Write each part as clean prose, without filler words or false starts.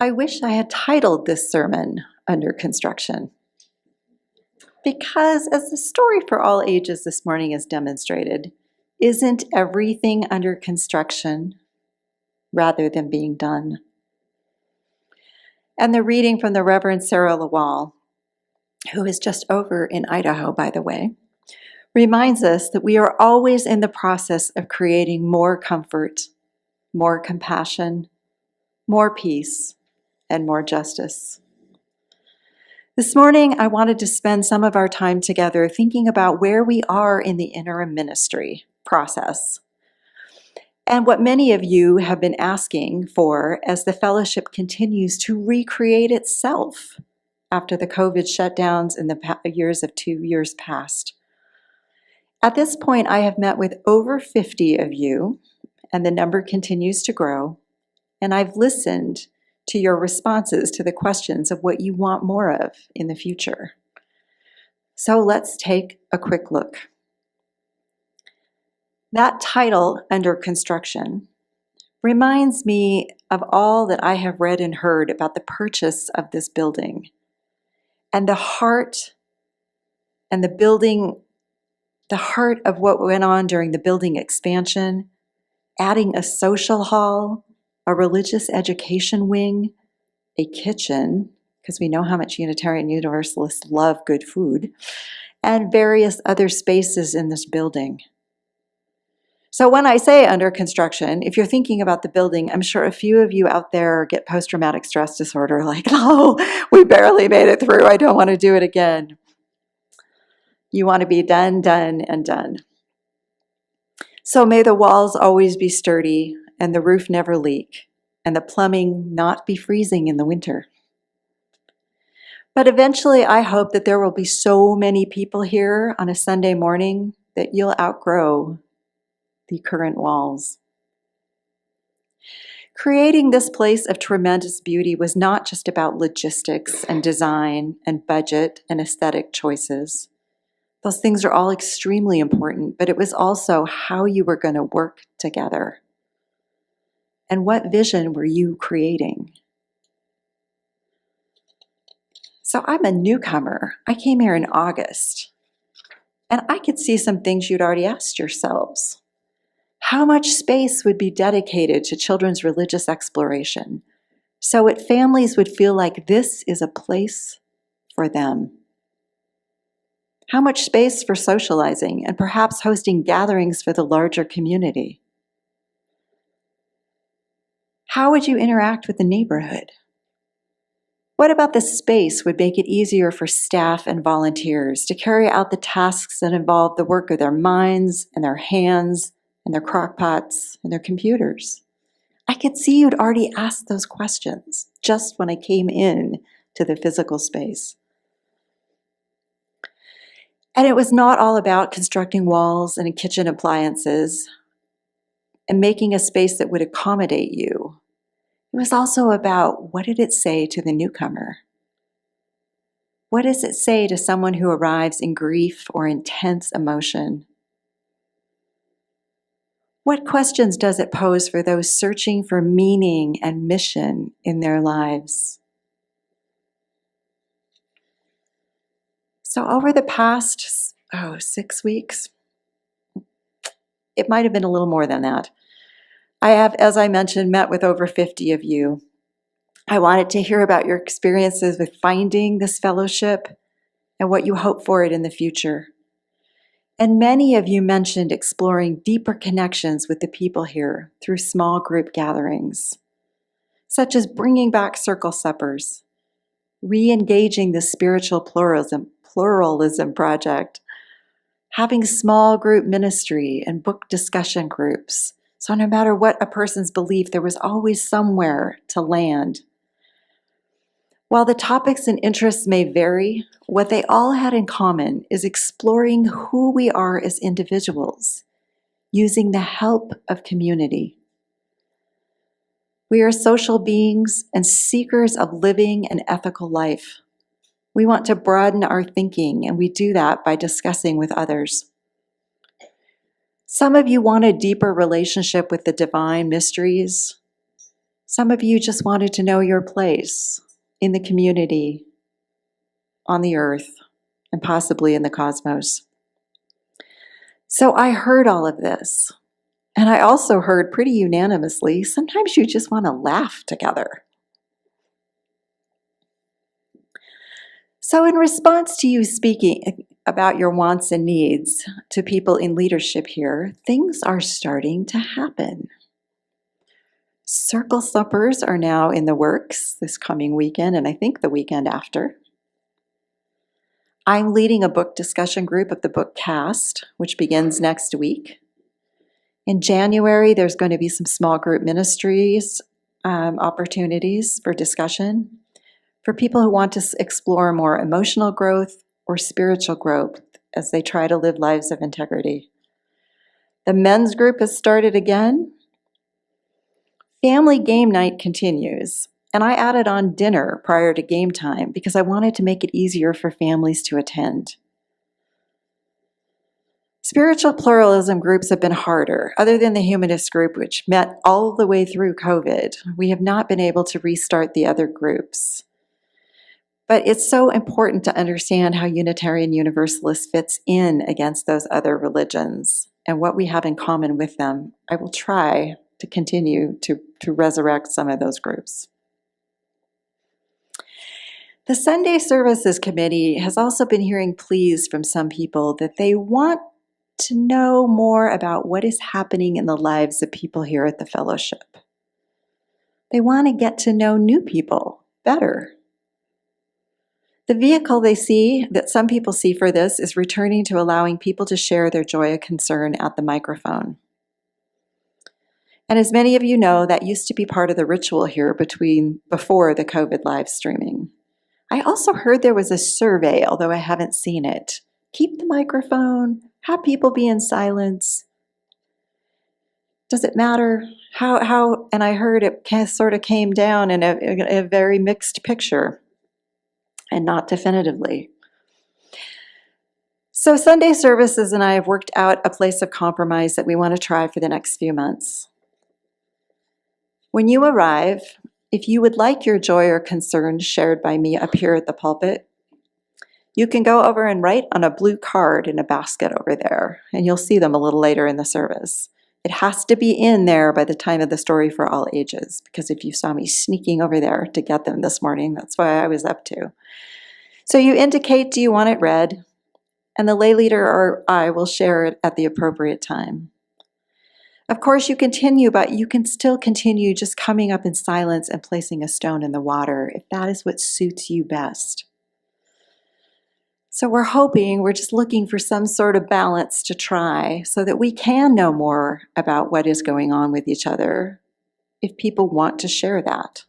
I wish I had titled this sermon Under Construction, because as the story for all ages this morning has demonstrated, isn't everything under construction rather than being done? And the reading from the Reverend Sarah Lawal, who is just over in Idaho, by the way, reminds us that we are always in the process of creating more comfort, more compassion, more peace, and more justice. This morning, I wanted to spend some of our time together thinking about where we are in the interim ministry process and what many of you have been asking for as the fellowship continues to recreate itself after the COVID shutdowns in the years of 2 years past. At this point, I have met with over 50 of you, and the number continues to grow, and I've listened to your responses to the questions of what you want more of in the future. So let's take a quick look. That title, Under Construction, reminds me of all that I have read and heard about the purchase of this building and the heart and the building, the heart of what went on during the building expansion, adding a social hall, a religious education wing, a kitchen, because we know how much Unitarian Universalists love good food, and various other spaces in this building. So when I say under construction, if you're thinking about the building, I'm sure a few of you out there get post-traumatic stress disorder, like, oh, we barely made it through, I don't want to do it again. You want to be done, done, and done. So may the walls always be sturdy, and the roof never leak, and the plumbing not be freezing in the winter. But eventually, I hope that there will be so many people here on a Sunday morning that you'll outgrow the current walls. Creating this place of tremendous beauty was not just about logistics and design and budget and aesthetic choices. Those things are all extremely important, but it was also how you were going to work together. And what vision were you creating? So I'm a newcomer. I came here in August, and I could see some things you'd already asked yourselves. How much space would be dedicated to children's religious exploration so that families would feel like this is a place for them? How much space for socializing and perhaps hosting gatherings for the larger community? How would you interact with the neighborhood? What about the space would make it easier for staff and volunteers to carry out the tasks that involve the work of their minds and their hands and their crockpots and their computers? I could see you'd already asked those questions just when I came in to the physical space. And it was not all about constructing walls and kitchen appliances and making a space that would accommodate you. It was also about, what did it say to the newcomer? What does it say to someone who arrives in grief or intense emotion? What questions does it pose for those searching for meaning and mission in their lives? So over the past, 6 weeks, it might have been a little more than that, I have, as I mentioned, met with over 50 of you. I wanted to hear about your experiences with finding this fellowship and what you hope for it in the future. And many of you mentioned exploring deeper connections with the people here through small group gatherings, such as bringing back circle suppers, re-engaging the spiritual pluralism project, having small group ministry and book discussion groups. So no matter what a person's belief, there was always somewhere to land. While the topics and interests may vary, what they all had in common is exploring who we are as individuals, using the help of community. We are social beings and seekers of living an ethical life. We want to broaden our thinking, and we do that by discussing with others. Some of you want a deeper relationship with the divine mysteries. Some of you just wanted to know your place in the community, on the earth, and possibly in the cosmos. So I heard all of this, and I also heard pretty unanimously, sometimes you just want to laugh together. So in response to you speaking about your wants and needs to people in leadership here, things are starting to happen. Circle suppers are now in the works this coming weekend, and I think the weekend after. I'm leading a book discussion group of the book Cast, which begins next week. In January, there's going to be some small group ministries opportunities for discussion for people who want to explore more emotional growth or spiritual growth as they try to live lives of integrity. The men's group has started again. Family game night continues, and I added on dinner prior to game time because I wanted to make it easier for families to attend. Spiritual pluralism groups have been harder. Other than the humanist group, which met all the way through COVID, we have not been able to restart the other groups. But it's so important to understand how Unitarian Universalist fits in against those other religions and what we have in common with them. I will try to continue to resurrect some of those groups. The Sunday Services Committee has also been hearing pleas from some people that they want to know more about what is happening in the lives of people here at the fellowship. They want to get to know new people better. The vehicle they see, that some people see for this, is returning to allowing people to share their joy and concern at the microphone. And as many of you know, that used to be part of the ritual here before the COVID live streaming. I also heard there was a survey, although I haven't seen it. Keep the microphone, have people be in silence. Does it matter? How? And I heard it sort of came down in a very mixed picture and not definitively. So Sunday Services and I have worked out a place of compromise that we want to try for the next few months. When you arrive, if you would like your joy or concern shared by me up here at the pulpit, you can go over and write on a blue card in a basket over there, and you'll see them a little later in the service. It has to be in there by the time of the story for all ages, because if you saw me sneaking over there to get them this morning, that's why I was up to. So you indicate, do you want it read? And the lay leader or I will share it at the appropriate time. Of course, you continue, but you can still continue just coming up in silence and placing a stone in the water if that is what suits you best. So we're just looking for some sort of balance to try so that we can know more about what is going on with each other if people want to share that,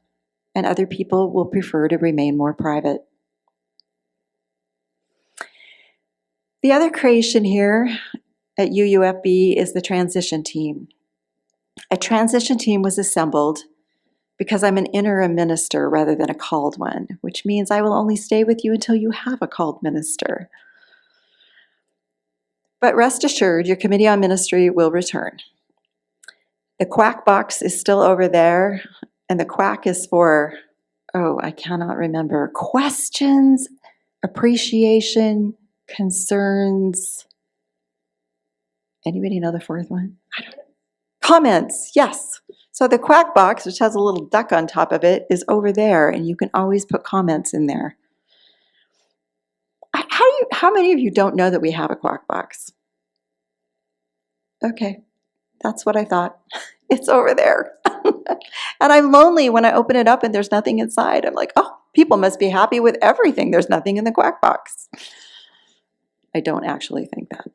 and other people will prefer to remain more private. The other creation here at UUFB is the transition team. A transition team was assembled because I'm an interim minister rather than a called one, which means I will only stay with you until you have a called minister. But rest assured, your committee on ministry will return. The quack box is still over there, and the quack is for, I cannot remember, questions, appreciation, concerns. Anybody know the fourth one? I don't know. Comments, yes. So the quack box, which has a little duck on top of it, is over there, and you can always put comments in there. How many of you don't know that we have a quack box? Okay, that's what I thought. It's over there. And I'm lonely when I open it up and there's nothing inside. I'm like, oh, people must be happy with everything. There's nothing in the quack box. I don't actually think that.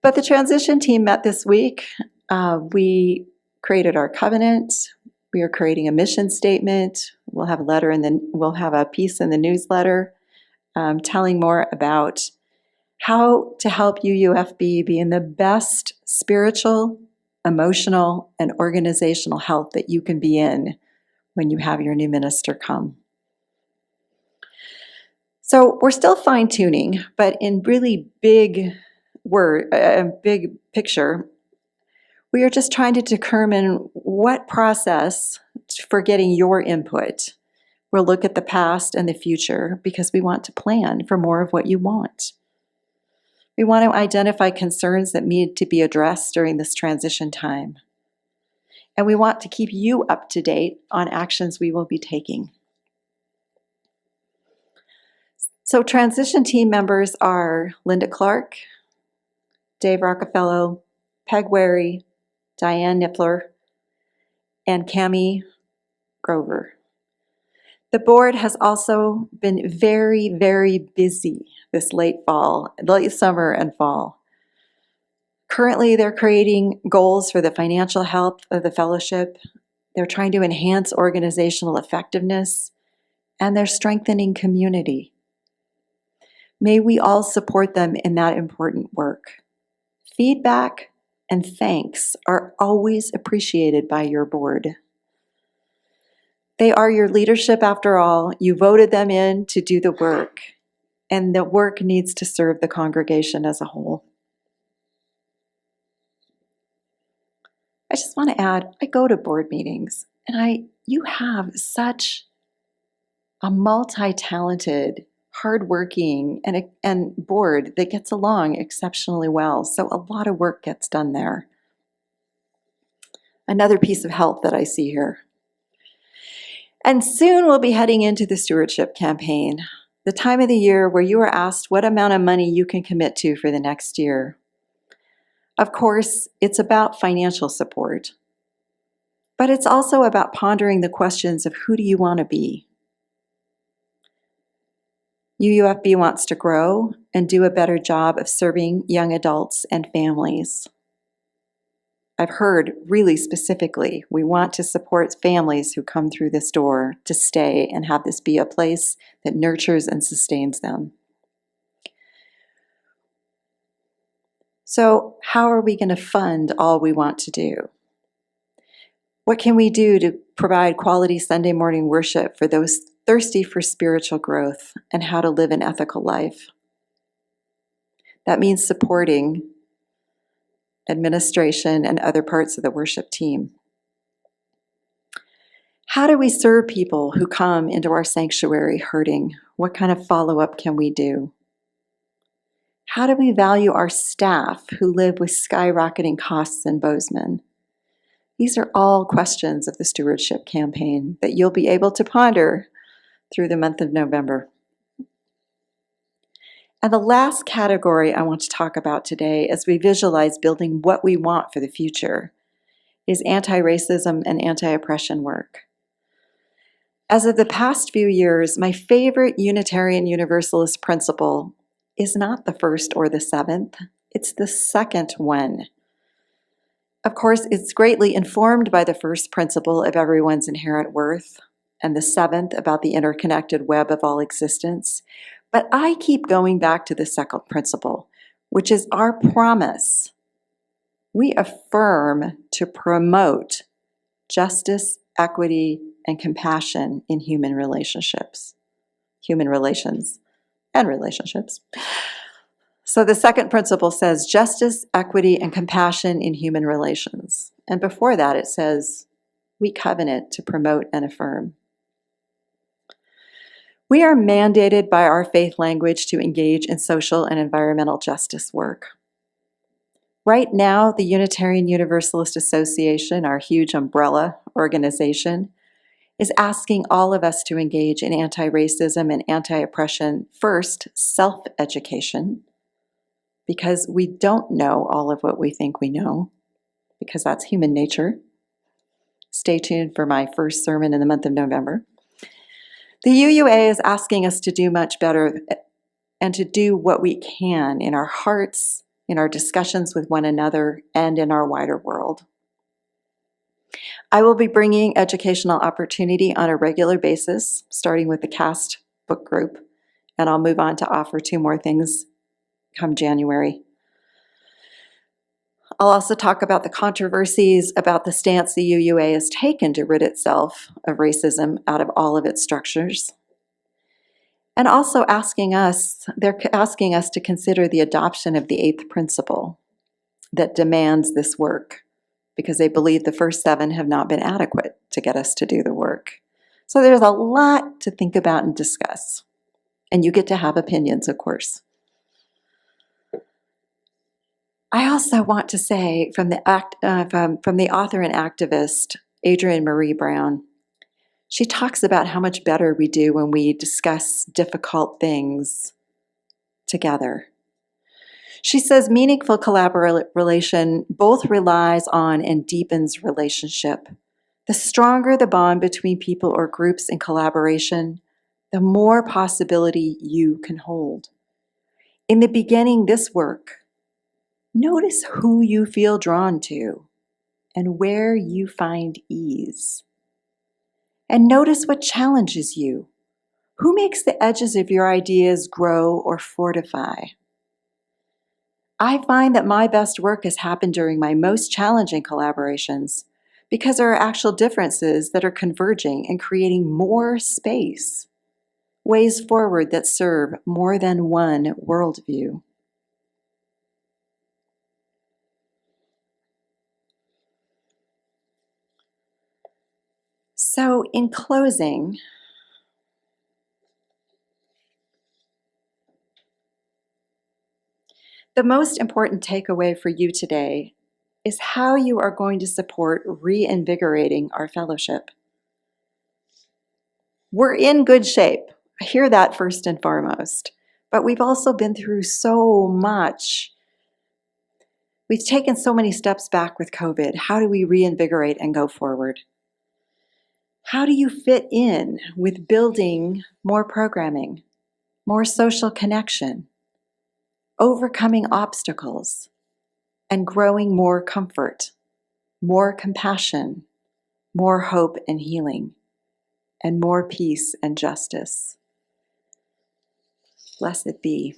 But the transition team met this week. We created our covenant. We are creating a mission statement. We'll have a piece in the newsletter telling more about how to help UUFB be in the best spiritual, emotional, and organizational health that you can be in when you have your new minister come. So we're still fine-tuning, but in really big picture, we are just trying to determine what process for getting your input? We'll look at the past and the future because we want to plan for more of what you want. We want to identify concerns that need to be addressed during this transition time. And we want to keep you up to date on actions we will be taking. So transition team members are Linda Clark, Dave Rockefeller, Peg Wary, Diane Nippler, and Cami Grover. The board has also been very, very busy this late summer and fall. Currently, they're creating goals for the financial health of the fellowship. They're trying to enhance organizational effectiveness, and they're strengthening community. May we all support them in that important work. Feedback and thanks are always appreciated by your board. They are your leadership after all. You voted them in to do the work, and the work needs to serve the congregation as a whole. I just want to add, I go to board meetings, and you have such a multi-talented, hardworking, and board that gets along exceptionally well. So a lot of work gets done there. Another piece of help that I see here. And soon we'll be heading into the stewardship campaign, the time of the year where you are asked what amount of money you can commit to for the next year. Of course, it's about financial support, but it's also about pondering the questions of who do you want to be? UUFB wants to grow and do a better job of serving young adults and families. I've heard really specifically, we want to support families who come through this door to stay and have this be a place that nurtures and sustains them. So how are we going to fund all we want to do? What can we do to provide quality Sunday morning worship for those thirsty for spiritual growth and how to live an ethical life? That means supporting administration and other parts of the worship team. How do we serve people who come into our sanctuary hurting? What kind of follow-up can we do? How do we value our staff who live with skyrocketing costs in Bozeman? These are all questions of the stewardship campaign that you'll be able to ponder through the month of November. And the last category I want to talk about today as we visualize building what we want for the future is anti-racism and anti-oppression work. As of the past few years, my favorite Unitarian Universalist principle is not the first or the seventh, it's the second one. Of course, it's greatly informed by the first principle of everyone's inherent worth, and the seventh about the interconnected web of all existence. But I keep going back to the second principle, which is our promise. We affirm to promote justice, equity, and compassion in human relations, and relationships. So the second principle says justice, equity, and compassion in human relations. And before that, it says we covenant to promote and affirm. We are mandated by our faith language to engage in social and environmental justice work. Right now, the Unitarian Universalist Association, our huge umbrella organization, is asking all of us to engage in anti-racism and anti-oppression, first, self-education, because we don't know all of what we think we know, because that's human nature. Stay tuned for my first sermon in the month of November. The UUA is asking us to do much better and to do what we can in our hearts, in our discussions with one another, and in our wider world. I will be bringing educational opportunity on a regular basis, starting with the CAST book group, and I'll move on to offer 2 more things come January. I'll also talk about the controversies about the stance the UUA has taken to rid itself of racism out of all of its structures. And also they're asking us to consider the adoption of the 8th principle that demands this work, because they believe the first 7 have not been adequate to get us to do the work. So there's a lot to think about and discuss. And you get to have opinions, of course. I also want to say from the author and activist, Adrienne Marie Brown, she talks about how much better we do when we discuss difficult things together. She says meaningful collaboration both relies on and deepens relationship. The stronger the bond between people or groups in collaboration, the more possibility you can hold. In the beginning, this work, notice who you feel drawn to and where you find ease. And notice what challenges you. Who makes the edges of your ideas grow or fortify? I find that my best work has happened during my most challenging collaborations because there are actual differences that are converging and creating more space, ways forward that serve more than one worldview. So, in closing, the most important takeaway for you today is how you are going to support reinvigorating our fellowship. We're in good shape. I hear that first and foremost. But we've also been through so much. We've taken so many steps back with COVID. How do we reinvigorate and go forward? How do you fit in with building more programming, more social connection, overcoming obstacles, and growing more comfort, more compassion, more hope and healing, and more peace and justice? Blessed be.